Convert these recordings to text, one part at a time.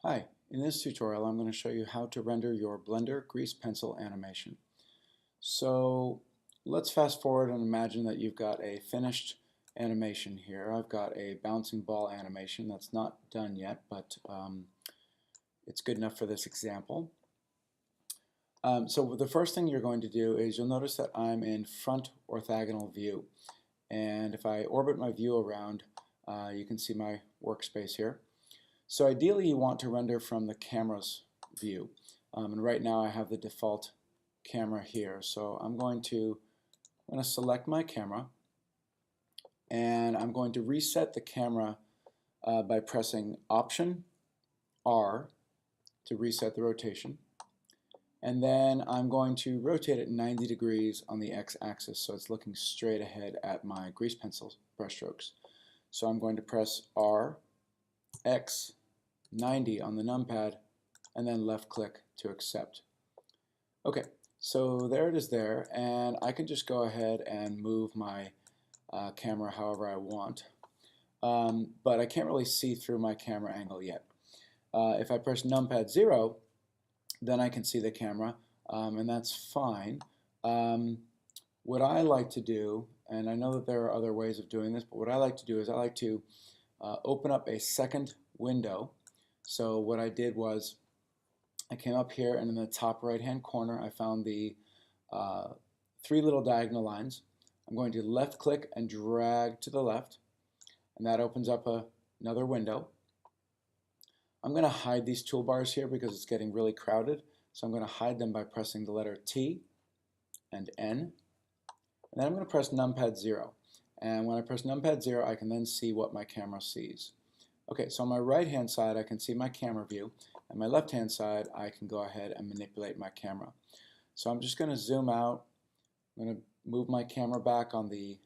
Hi, in this tutorial I'm going to show you how to render your Blender grease pencil animation. So let's fast forward and imagine that you've got a finished animation here. I've got a bouncing ball animation that's not done yet, but it's good enough for this example. So the first thing you're going to do is you'll notice that I'm in front orthogonal view. And if I orbit my view around, you can see my workspace here. So ideally you want to render from the camera's view. And right now I have the default camera here. So I'm going to select my camera, and I'm going to reset the camera by pressing Option R to reset the rotation. And then I'm going to rotate it 90 degrees on the x-axis so it's looking straight ahead at my grease pencil brushstrokes. So I'm going to press R, X, 90 on the numpad, and then left click to accept. Okay, so there it is there, and I can just go ahead and move my camera however I want, but I can't really see through my camera angle yet. If I press numpad 0, then I can see the camera, and that's fine. What I like to do, and I know that there are other ways of doing this, but what I like to do is I like to open up a second window. So what I did was I came up here, and in the top right hand corner I found the three little diagonal lines. I'm going to left click and drag to the left, and that opens up another window. I'm going to hide these toolbars here because it's getting really crowded, so I'm going to hide them by pressing the letter T and N, and then I'm going to press numpad 0. And when I press numpad 0, I can then see what my camera sees. Okay, so on my right hand side I can see my camera view, and my left hand side I can go ahead and manipulate my camera. So I'm just going to zoom out. I'm going to move my camera back on the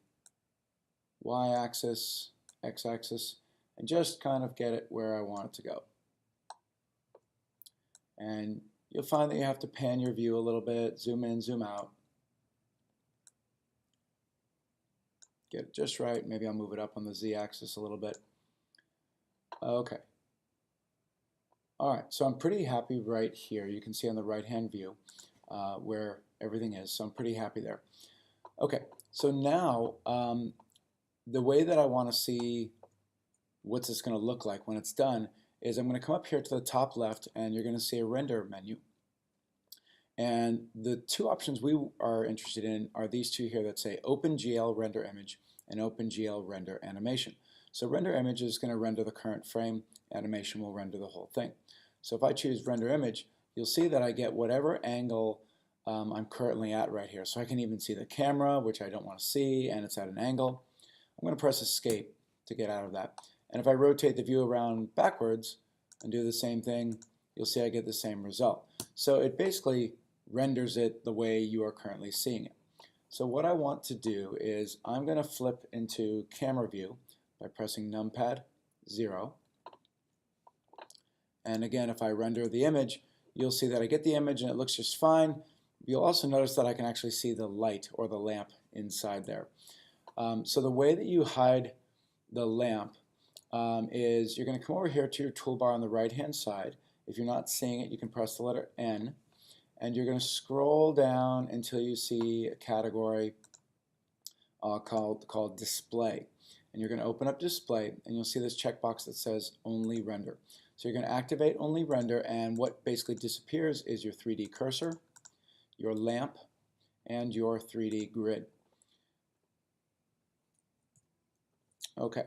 y-axis, x-axis, and just kind of get it where I want it to go. And you'll find that you have to pan your view a little bit, zoom in, zoom out. Get it just right. Maybe I'll move it up on the z-axis a little bit. Okay. Alright, so I'm pretty happy right here. You can see on the right hand view where everything is, so I'm pretty happy there. Okay, so now the way that I want to see what's this going to look like when it's done is I'm going to come up here to the top left, and you're going to see a render menu. And the two options we are interested in are these two here that say OpenGL Render Image and OpenGL Render Animation. So render image is going to render the current frame, animation will render the whole thing. So if I choose render image, you'll see that I get whatever angle I'm currently at right here. So I can even see the camera, which I don't want to see, and it's at an angle. I'm going to press escape to get out of that. And if I rotate the view around backwards and do the same thing, you'll see I get the same result. So it basically renders it the way you are currently seeing it. So what I want to do is I'm going to flip into camera view by pressing numpad 0. And again, if I render the image, you'll see that I get the image and it looks just fine. You'll also notice that I can actually see the light or the lamp inside there. So the way that you hide the lamp is you're going to come over here to your toolbar on the right hand side. If you're not seeing it, you can press the letter N, and you're going to scroll down until you see a category called display. And you're going to open up display, and you'll see this checkbox that says only render. So you're going to activate only render, and what basically disappears is your 3D cursor, your lamp, and your 3D grid. Okay,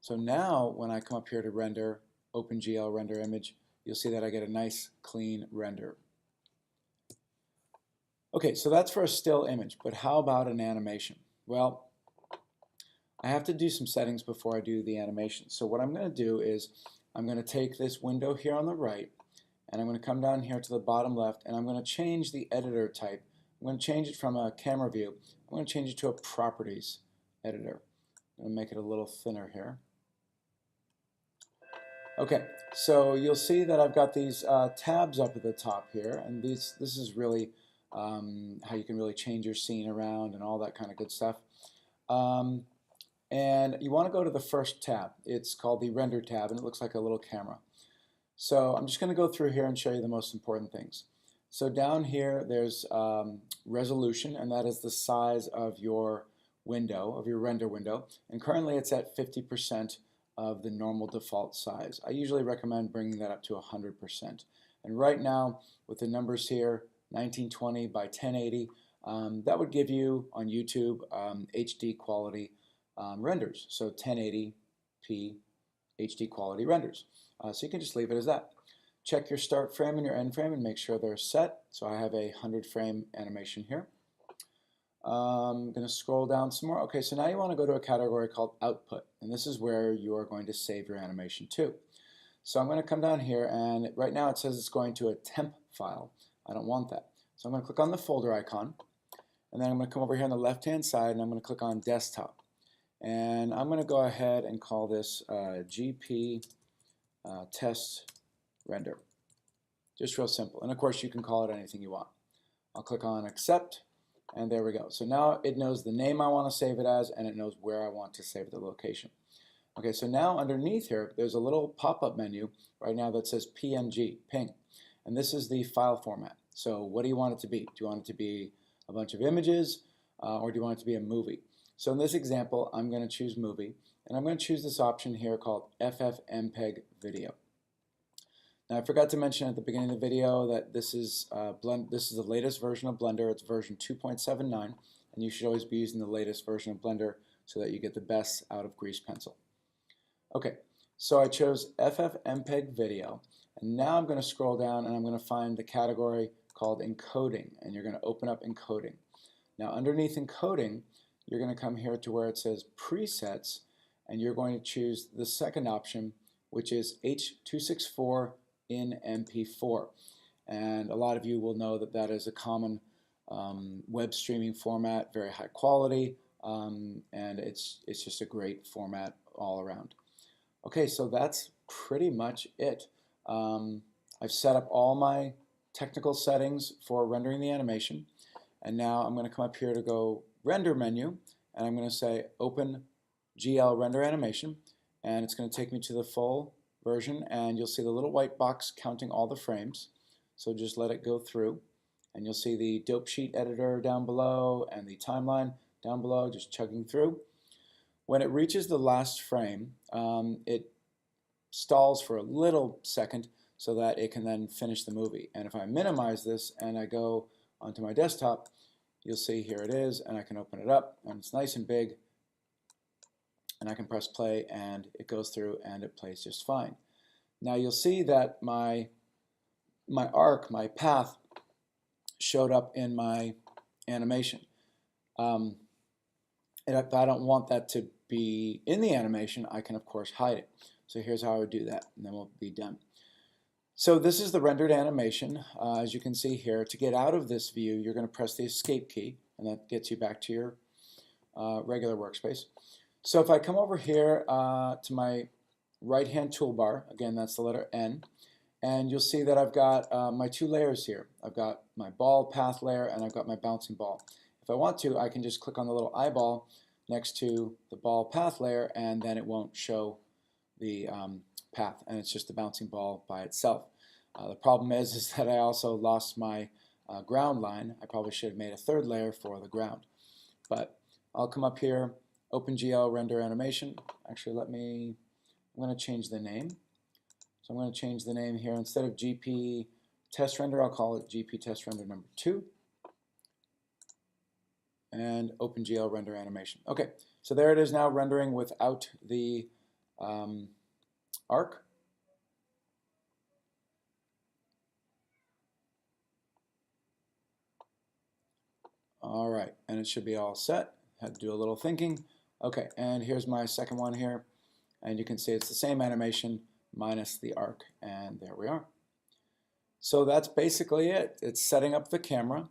so now when I come up here to render OpenGL render image, you'll see that I get a nice clean render. Okay, so that's for a still image, but how about an animation? Well, I have to do some settings before I do the animation. So what I'm going to do is I'm going to take this window here on the right, and I'm going to come down here to the bottom left, and I'm going to change the editor type. I'm going to change it from a camera view. I'm going to change it to a properties editor. I'm going to make it a little thinner here. Okay, so you'll see that I've got these tabs up at the top here, and this is really how you can really change your scene around and all that kind of good stuff. And you want to go to the first tab. It's called the Render tab, and it looks like a little camera. So I'm just going to go through here and show you the most important things. So down here there's resolution, and that is the size of your window, of your render window, and currently it's at 50% of the normal default size. I usually recommend bringing that up to 100%. And right now with the numbers here, 1920 by 1080, that would give you on YouTube HD quality renders, so 1080p HD quality renders. So you can just leave it as that. Check your start frame and your end frame and make sure they're set. So I have a 100 frame animation here. I'm going to scroll down some more. Okay, so now you want to go to a category called output, and this is where you are going to save your animation to. So I'm going to come down here, and right now it says it's going to a temp file. I don't want that. So I'm going to click on the folder icon, and then I'm going to come over here on the left hand side and I'm going to click on desktop. And I'm going to go ahead and call this GP test render. Just real simple. And of course you can call it anything you want. I'll click on accept, and there we go. So now it knows the name I want to save it as, and it knows where I want to save the location. Okay, so now underneath here there's a little pop-up menu right now that says PNG, ping. And this is the file format. So what do you want it to be? Do you want it to be a bunch of images, or do you want it to be a movie? So in this example I'm going to choose movie, and I'm going to choose this option here called FFmpeg video. Now I forgot to mention at the beginning of the video that this is the latest version of Blender. It's version 2.79, and you should always be using the latest version of Blender so that you get the best out of Grease Pencil. Okay, so I chose FFmpeg video, and now I'm going to scroll down and I'm going to find the category called encoding, and you're going to open up encoding. Now underneath encoding you're going to come here to where it says presets, and you're going to choose the second option, which is H.264 in MP4. And a lot of you will know that that is a common web streaming format, very high quality, and it's just a great format all around. Okay, so that's pretty much it. I've set up all my technical settings for rendering the animation, and now I'm going to come up here to go render menu, and I'm going to say open GL render animation, and it's going to take me to the full version, and you'll see the little white box counting all the frames. So just let it go through, and you'll see the dope sheet editor down below and the timeline down below just chugging through. When it reaches the last frame, it stalls for a little second so that it can then finish the movie. And if I minimize this and I go onto my desktop, you'll see here it is, and I can open it up, and it's nice and big, and I can press play and it goes through and it plays just fine. Now you'll see that my arc, my path, showed up in my animation. And if I don't want that to be in the animation, I can of course hide it. So here's how I would do that, and then we'll be done. So this is the rendered animation. As you can see here, to get out of this view, you're going to press the escape key, and that gets you back to your regular workspace. So if I come over here to my right-hand toolbar, again that's the letter N, and you'll see that I've got my two layers here. I've got my ball path layer and I've got my bouncing ball. If I want to, I can just click on the little eyeball next to the ball path layer, and then it won't show the path, and it's just the bouncing ball by itself. The problem is that I also lost my ground line. I probably should have made a third layer for the ground. But I'll come up here, OpenGL render animation. Actually, I'm going to change the name. So I'm going to change the name here. Instead of GP test render, I'll call it GP test render number 2. And OpenGL render animation. Okay, so there it is now rendering without the arc. All right, and it should be all set. Had to do a little thinking. Okay, and here's my second one here, and you can see it's the same animation minus the arc, and there we are. So that's basically it. It's setting up the camera,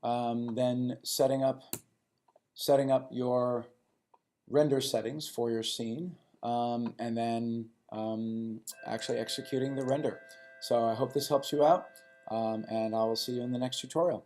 then setting up your render settings for your scene, and then actually executing the render. So I hope this helps you out, and I will see you in the next tutorial.